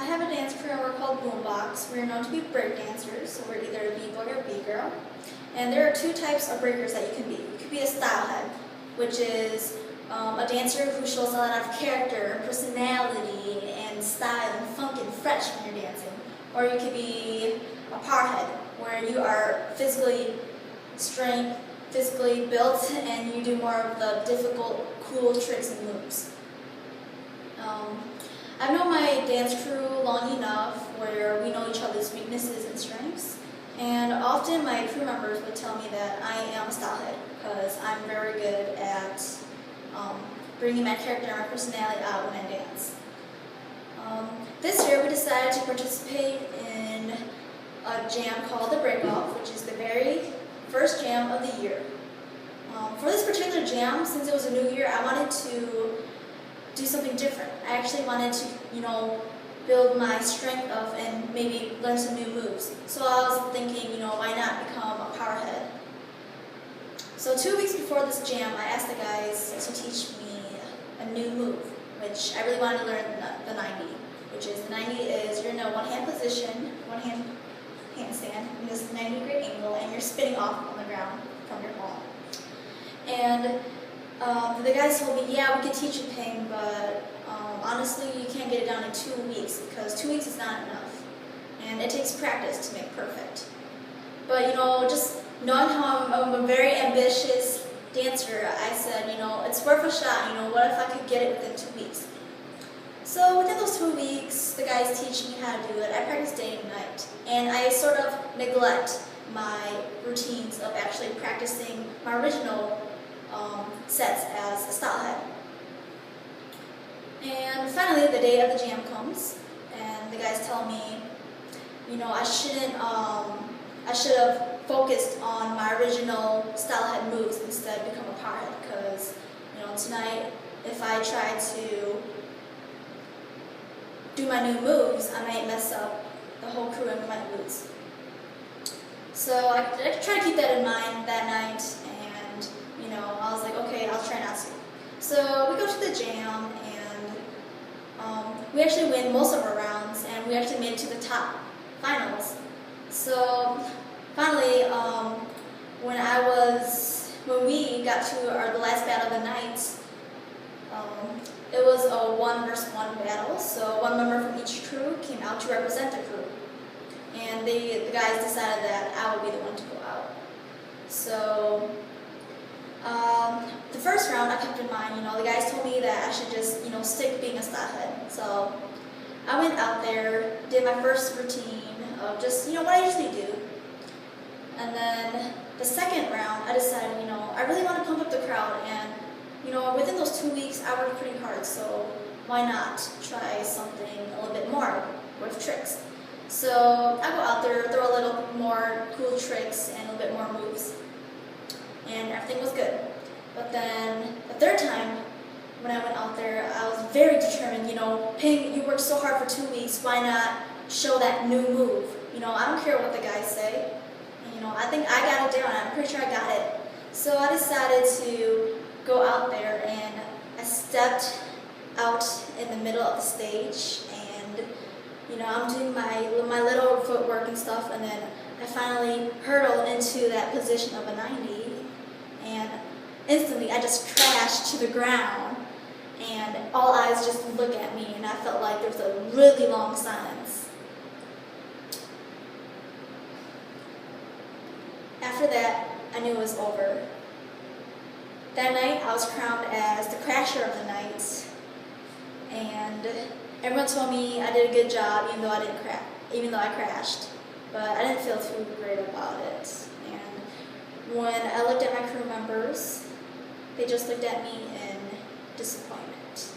I have a dance crew and we're called Boombox. We're known to be break dancers, so we're either a B-boy or B-girl. And there are two types of breakers that you can be. You could be a style head, which is a dancer who shows a lot of character, personality, and style and funk and fresh when you're dancing. Or you could be a power head, where you are physically built, and you do more of the difficult, cool tricks and moves. I've known my dance crew long enough where we know each other's weaknesses and strengths, and often my crew members would tell me that I am a style head because I'm very good at bringing my character and my personality out when I dance. This year we decided to participate in a jam called the Break Off, which is the very first jam of the year. For this particular jam, since it was a new year, I wanted to do something different. I actually wanted to, build my strength up and maybe learn some new moves. So I was thinking, why not become a power head? So 2 weeks before this jam, I asked the guys to teach me a new move, which I really wanted to learn the 90, which is the 90 is you're in a one-hand position, one-hand handstand, in this 90-degree angle, and you're spinning off on the ground from your palm. And the guys told me, yeah, we could teach you Ping, but honestly, you can't get it down in 2 weeks because 2 weeks is not enough. And it takes practice to make perfect. But, just knowing how I'm a very ambitious dancer, I said, it's worth a shot. What if I could get it within 2 weeks? So within those 2 weeks, the guys teach me how to do it. I practice day and night. And I sort of neglect my routines of actually practicing my original sets as a style head. And finally, the day of the jam comes, and the guys tell me, I should have focused on my original style head moves instead of become a power head, because, tonight, if I try to do my new moves, I might mess up the whole crew and we might lose. So I try to keep that in mind that night, and I was like, okay, I'll try not to. So we go to the jam, and we actually win most of our rounds, and we actually made it to the top finals. So finally, when we got to the last battle of the night, it was a 1 versus 1 battle. So one member from each crew came out to represent the crew, and the guys decided that I would be the one to go out. So the first round I kept in mind, the guys told me that I should just, stick being a style head. So I went out there, did my first routine of just, what I usually do. And then the second round, I decided, I really want to pump up the crowd. And, within those 2 weeks, I worked pretty hard. So why not try something a little bit more with tricks? So I go out there, throw a little more cool tricks and a little bit more moves. And everything was good. But then the third time, when I went out there, I was very determined, Ping, you worked so hard for 2 weeks, why not show that new move? I don't care what the guys say. And, I think I got it down, I'm pretty sure I got it. So I decided to go out there, and I stepped out in the middle of the stage, and, I'm doing my little footwork and stuff, and then I finally hurtled into that position of a 90, and instantly I just crashed to the ground, and all eyes just look at me, and I felt like there was a really long silence. After that, I knew it was over. That night, I was crowned as the crasher of the night, and everyone told me I did a good job, even though I crashed. But I didn't feel too great about it. And when I looked at my crew members, they just looked at me in disappointment.